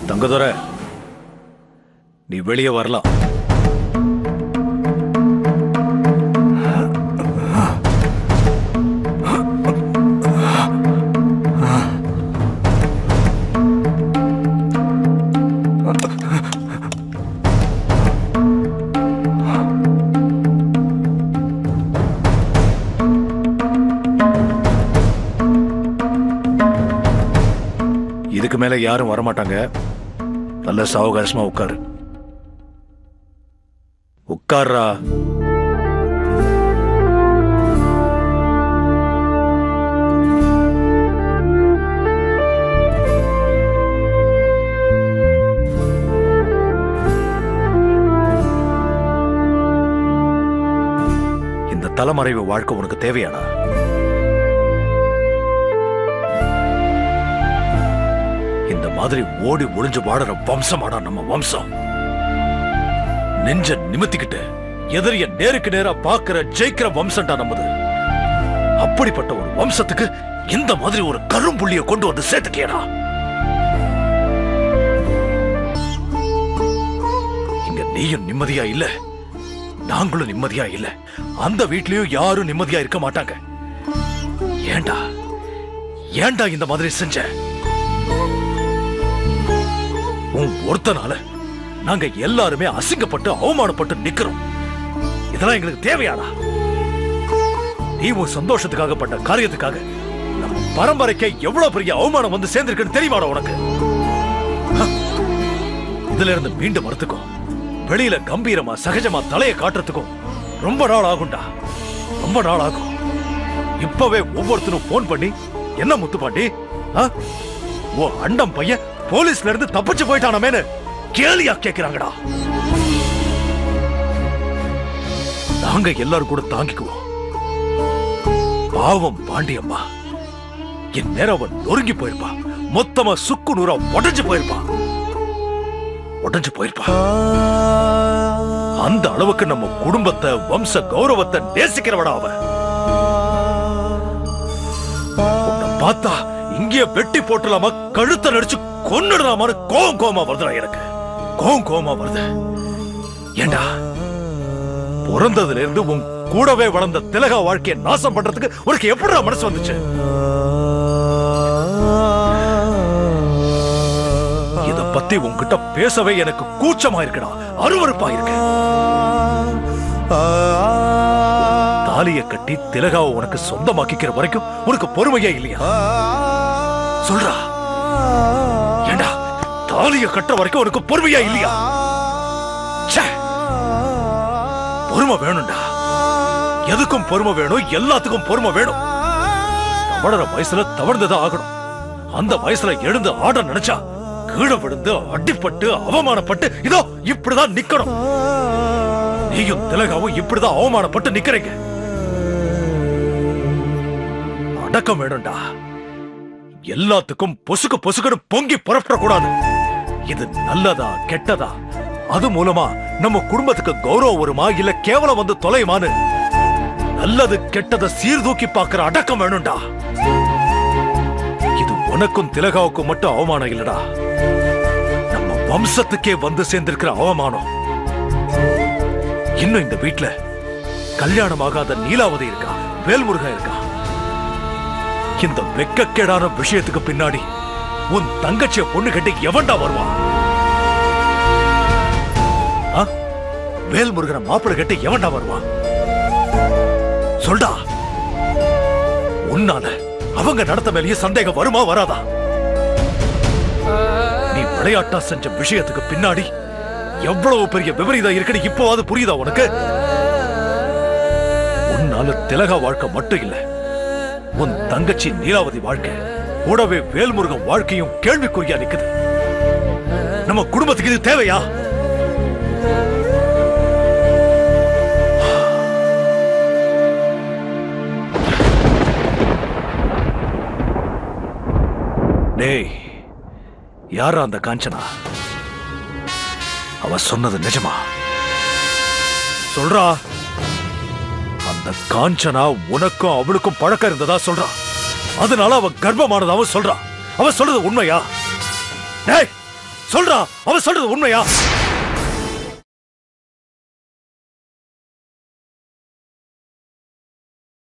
தங்கதுரை, நீ வெளியே வரலாம். இதுக்கு மேல யாரும் வரமாட்டாங்க. நல்ல சாவகாசமா உட்காரு. உட்கார்றா. இந்த தலைமறைவு வாழ்க்கை உனக்கு தேவையானா? இந்த மாதிரி ஓடி ஒளிஞ்சு வாடுற வம்சமாடா நம்ம வம்சம். நெஞ்ச நிமித்திக்கிட்டு எதிரிய நேருக்கு நேரா பாக்குற ஜெயிக்கிற வம்சம்டா நம்மது. அப்படிப்பட்ட ஒரு வம்சத்துக்கு இந்த மாதிரி ஒரு கரும்புள்ளிய கொண்டு வந்து சேர்த்துட்டியடா. இங்க நீயும் நிம்மதியா இல்ல, நாங்களும் நிம்மதியா இல்ல. அந்த வீட்லயும் யாரும் நிம்மதியா இருக்க மாட்டாங்க. ஏண்டா ஏண்டா இந்த மாதிரி செஞ்ச? உன் ஒருத்தனால நாங்க எல்லாருமே அசிங்கப்பட்டு அவமானப்பட்டு நிக்கிறோம். இதெல்லாம் எங்களுக்கு தேவையானா? நீ உன் சந்தோஷத்துக்காக பண்ண காரியத்துக்காக நம்ம பரம்பரைக்கு எவ்வளவு பெரிய அவமானம் வந்து சேர்ந்திருக்குன்னு தெரியுமாடா உனக்கு? இதுல இருந்து மீண்டும் வரத்துக்கும் வெளியில கம்பீரமா சகஜமா தலையை காட்டுறதுக்கும் ரொம்ப நாள் ஆகும்டா. ரொம்ப நாள் ஆகும். இப்பவே ஒவ்வொருத்தரும் போன் பண்ணி, என்ன முத்துப்பாண்டி, ஓ அண்டம் பையன் போலீஸ்ல இருந்து தப்பிச்சு போயிட்டானமேனு கேலியா கேக்குறாங்கடா. நாங்க எல்லாரும் கூட தாங்கிக்குவோம். பாவம் பாண்டியம்மா, என் நேரம் நொறுங்கி போயிருப்பா. மொத்தமா சுக்கு நூறா உடஞ்சு போயிருப்பா. அந்த அளவுக்கு நம்ம குடும்பத்தை வம்ச கௌரவத்தை நேசிக்கிறவடா அவ. உன்னை பார்த்தா இங்கே வெட்டி போட்டலாமா, கழுத்தை நடிச்சு கொன்னுடலாமான்னு கோவமா வருதுடா. எனக்கு கோவமா வருது. ஏண்டா பிறந்ததுல இருந்து உன் கூடவே வளர்ந்த திலகா வாழ்க்கையை நாசம் பண்றதுக்கு உனக்கு எப்படிடா மனசு வந்துச்சு? இத பத்தி உன்கிட்ட பேசவே எனக்கு கூச்சமா இருக்குடா, அருவருப்பா இருக்கு. தாலியை கட்டி திலகாவை உனக்கு சொந்தமாக்கிக்கிற வரைக்கும் உனக்கு பொறுமையே இல்லையா? சொல்றா. ஏண்டா தாலியை கட்டுற வரைக்கும் உனக்கு பொறுமையா இல்லையா? பொறுமை வேணும்டா. எதுக்கும் பொறுமை வேணும், எல்லாத்துக்கும் பொறுமை வேணும். தவழற வயசுல தவழ்ந்துதான் ஆகணும். அந்த வயசுல எழுந்து ஆட நினைச்சா கீழே விழுந்து அடிப்பட்டு அவமானப்பட்டு இதோ இப்படிதான் நிக்கணும். நீயும் திலகாவும் இப்படிதான் அவமானப்பட்டு நிக்கிறீங்க. அடக்கம் வேணும்டா. எல்லாத்துக்கும் பொசுக்கு பொசுக்குன்னு பொங்கி புறப்படக்கூடாது. இது நல்லதா கெட்டதா, அது மூலமா நம்ம குடும்பத்துக்கு கௌரவம் வருமா இல்ல கேவலம் வந்து தொலையுமான்னு நல்லது கெட்டதை சீர்தூக்கி பார்க்கிற அடக்கம் வேணும்டா. இது உனக்கும் திலகாவுக்கும் மட்டும் அவமானம் இல்லடா, நம்ம வம்சத்துக்கே வந்து சேர்ந்திருக்கிற அவமானம். இன்னும் இந்த வீட்டுல கல்யாணமாகாத நீலாவதி இருக்கா, வேல்முருகன் இருக்கா. இந்த வெக்கக்கேடான விஷயத்துக்கு பின்னாடி உன் தங்கச்சிய பொண்ணு கட்டி எவன்டா வருவான்? வேல்முருகனை மாப்பிள்ளை கட்டி எவன்டா வருவான்? சொல்டா. உன்னால அவங்க நடத்த மேலேயே சந்தேகம் வருமா வராதா? நீ விளையாட்டா செஞ்ச விஷயத்துக்கு பின்னாடி எவ்வளவு பெரிய விபரீதம் இருக்குன்னு இப்போவாது புரியுதா உனக்கு? உன்னால திலகா வாழ்க்கை மட்டும் இல்ல, உன் தங்கச்சி நீலாவதி வாழ்க்கை கூடவே வேல்முருகன் வாழ்க்கையும் கேள்விக்குறியா நிக்குது. நம்ம குடும்பத்துக்கு இது தேவையா? டேய், யாரா அந்த காஞ்சனா? அவ சொன்னது நிஜமா? சொல்றா. அந்த காஞ்சனா உனக்கும் அவளுக்கும் பழக்கம் இருந்ததா சொல்றா. அதனால அவ கர்ப்பமானதாவும் சொல்றா. அவ சொல்றது உண்மையா? டேய் சொல்றா, அவன் சொல்றது உண்மையா?